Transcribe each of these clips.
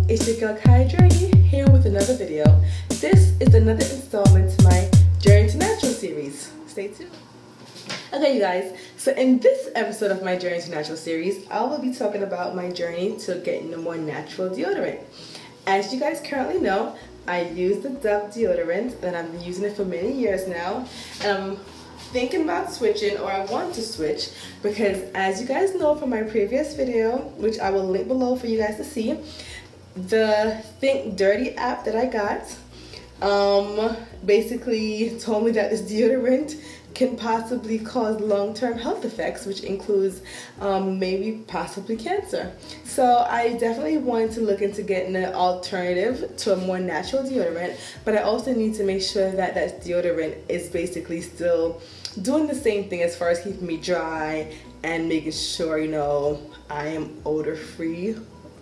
it's your girl Kyrie here with another video. This is another installment to my Journey to Natural series. Stay tuned. Okay, you guys, so in this episode of my Journey to Natural series, I will be talking about my journey to getting a more natural deodorant. As you guys currently know, I use the Dove deodorant and I've been using it for many years now, and I'm thinking about switching, or I want to switch, because as you guys know from my previous video, which I will link below for you guys to see, the Think Dirty app that I got basically told me that this deodorant can possibly cause long-term health effects, which includes maybe possibly cancer. So I definitely wanted to look into getting an alternative to a more natural deodorant, but I also need to make sure that that deodorant is basically still doing the same thing as far as keeping me dry and making sure, you know, I am odor-free,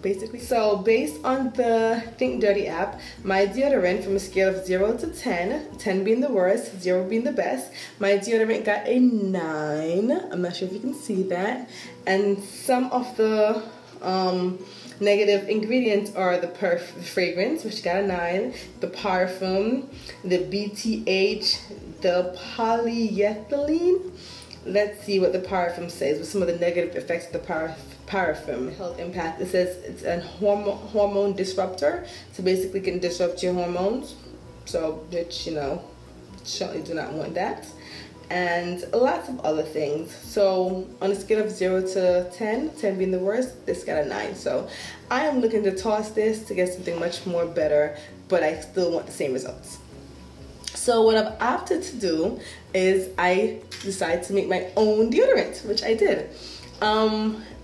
basically. So based on the Think Dirty app, my deodorant, from a scale of 0 to 10, 10 being the worst, 0 being the best, my deodorant got a 9. I'm not sure if you can see that. And some of the negative ingredients are the fragrance, which got a 9, the parfum, the BTH, the polyethylene. Let's see what the parfum says, with some of the negative effects of the parfum. Health impact, it says it's a hormone disruptor, so basically can disrupt your hormones, so which, you know, certainly do not want that, and lots of other things. So on a scale of 0 to 10, 10 being the worst, this got a 9. So I am looking to toss this to get something much more better, but I still want the same results. So what I've opted to do is I decided to make my own deodorant, which I did.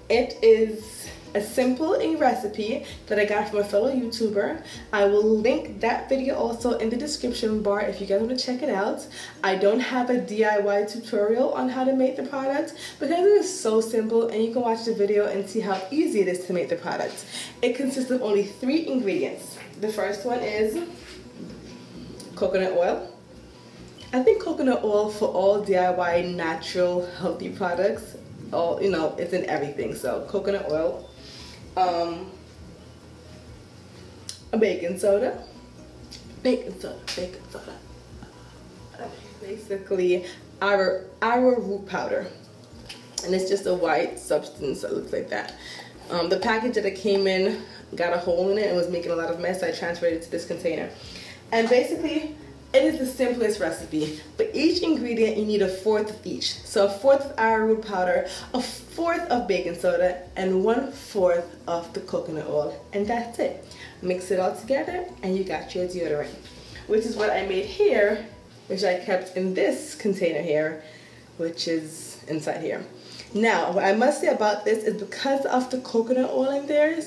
It is a simple recipe that I got from a fellow YouTuber. I will link that video also in the description bar if you guys want to check it out. I don't have a DIY tutorial on how to make the product because it is so simple, and you can watch the video and see how easy it is to make the product. It consists of only 3 ingredients. The first one is coconut oil. I think coconut oil for all DIY natural healthy products, all, you know, it's in everything. So coconut oil, a baking soda, basically arrowroot powder, and it's just a white substance that looks like that. The package that it came in got a hole in it and was making a lot of mess, so I transferred it to this container. And basically, it is the simplest recipe, but each ingredient you need a 1/4 of each. So a 1/4 of arrowroot powder, a 1/4 of baking soda, and 1/4 of the coconut oil, and that's it. Mix it all together and you got your deodorant, which is what I made here, which I kept in this container here, which is inside here. Now, what I must say about this is because of the coconut oil in there,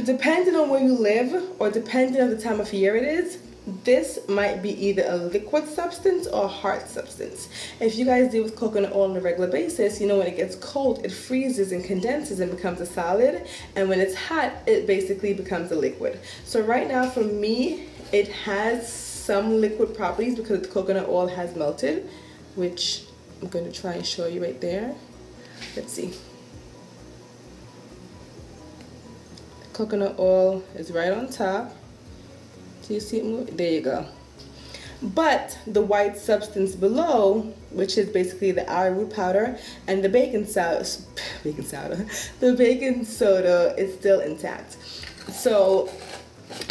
depending on where you live or depending on the time of year it is, this might be either a liquid substance or a hard substance. If you guys deal with coconut oil on a regular basis, you know when it gets cold, it freezes and condenses and becomes a solid, and when it's hot, it basically becomes a liquid. So right now for me, it has some liquid properties because the coconut oil has melted, which I'm going to try and show you right there. Let's see. The coconut oil is right on top. Do you see it move? There you go. But the white substance below, which is basically the arrowroot powder and the baking soda, the baking soda is still intact. So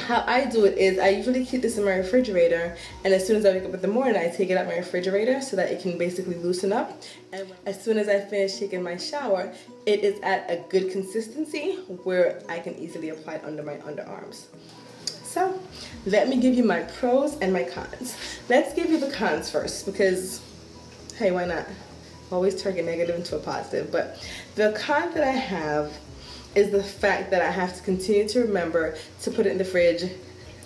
how I do it is I usually keep this in my refrigerator, and as soon as I wake up in the morning, I take it out my refrigerator so that it can basically loosen up. And as soon as I finish taking my shower, it is at a good consistency where I can easily apply it under my underarms. So let me give you my pros and my cons. Let's give you the cons first, because hey, why not? Always turn a negative into a positive. But the con that I have is the fact that I have to continue to remember to put it in the fridge,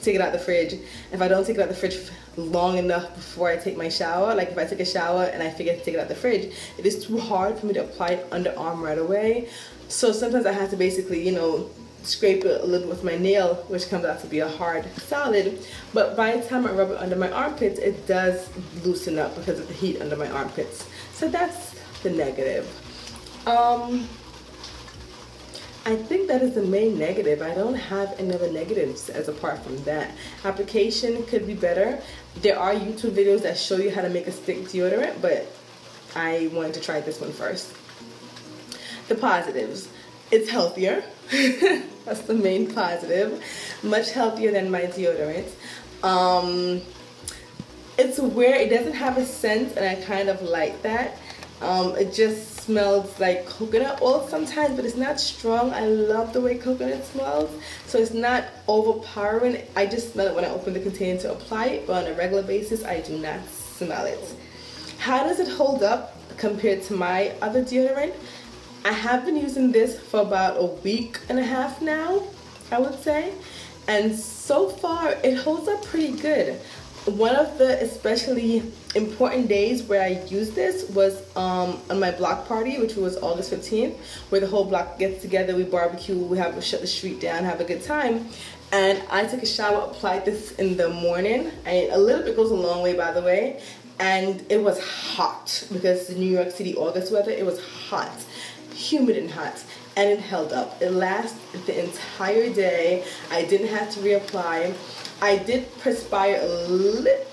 take it out the fridge. If I don't take it out the fridge long enough before I take my shower, like if I take a shower and I forget to take it out the fridge, it is too hard for me to apply it underarm right away. So sometimes I have to basically, you know, scrape it a little bit with my nail, which comes out to be a hard solid. But by the time I rub it under my armpits, it does loosen up because of the heat under my armpits. So that's the negative. I think that is the main negative. I don't have any other negatives as apart from that. Application could be better. There are YouTube videos that show you how to make a stick deodorant, but I wanted to try this one first. The positives. It's healthier. That's the main positive. Much healthier than my deodorant. It's weird. It doesn't have a scent, and I kind of like that. It just smells like coconut oil sometimes, but it's not strong. I love the way coconut smells, so it's not overpowering. I just smell it when I open the container to apply it, but on a regular basis, I do not smell it. How does it hold up compared to my other deodorant? I have been using this for about a week and a half now, I would say, and so far it holds up pretty good. One of the especially important days where I used this was on my block party, which was August 15th, where the whole block gets together, we barbecue, we have shut the street down, have a good time. And I took a shower, applied this in the morning, and a little bit goes a long way, by the way. And it was hot because the New York City August weather, it was hot, humid and hot. And it held up. It lasted the entire day. I didn't have to reapply. I did perspire a little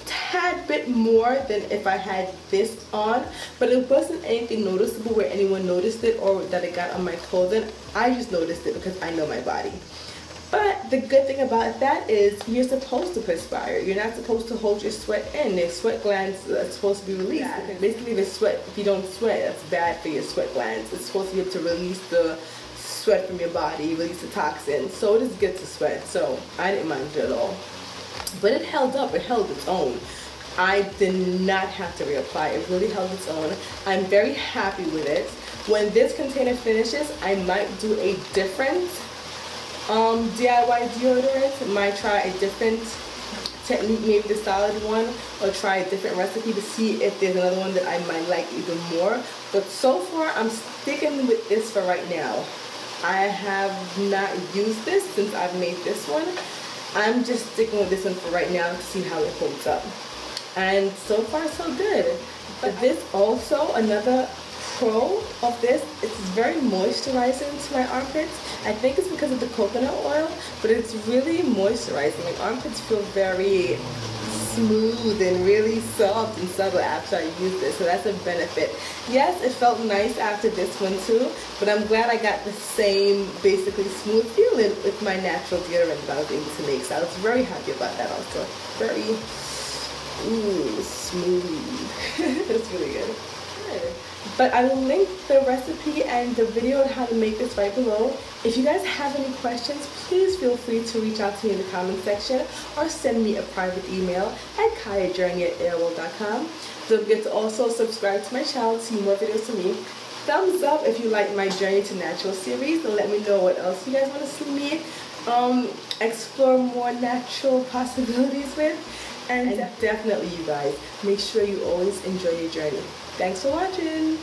tad bit more than if I had this on, but it wasn't anything noticeable where anyone noticed it or that it got on my clothing. I just noticed it because I know my body. But the good thing about that is you're supposed to perspire. You're not supposed to hold your sweat in. There's sweat glands are supposed to be released. Yeah. Basically, if you don't sweat, that's bad for your sweat glands. It's supposed to be able to release the sweat from your body, release the toxins. So it is good to sweat. So I didn't mind it at all. But it held up. It held its own. I did not have to reapply. It really held its own. I'm very happy with it. When this container finishes, I might do a different DIY deodorant. Might try a different technique, maybe the solid one, or try a different recipe to see if there's another one that I might like even more. But so far, I'm sticking with this for right now. I have not used this since I've made this one. I'm just sticking with this one for right now to see how it holds up. And so far, so good. But this also, another pro of this, it's very moisturizing to my armpits. I think it's because of the coconut oil, but it's really moisturizing. My armpits feel very smooth and really soft and subtle after I use this, so that's a benefit. Yes, it felt nice after this one too, but I'm glad I got the same basically smooth feeling with my natural deodorant that I was able to make, so I was very happy about that also. Very smooth. It's really good. But I will link the recipe and the video on how to make this right below. If you guys have any questions, please feel free to reach out to me in the comment section or send me a private email at kayajourney@arrowroot.com. Don't forget to also subscribe to my channel to see more videos from me. Thumbs up if you like my Journey to Natural series, and let me know what else you guys want to see me explore more natural possibilities with. And definitely, you guys, make sure you always enjoy your journey. Thanks for watching.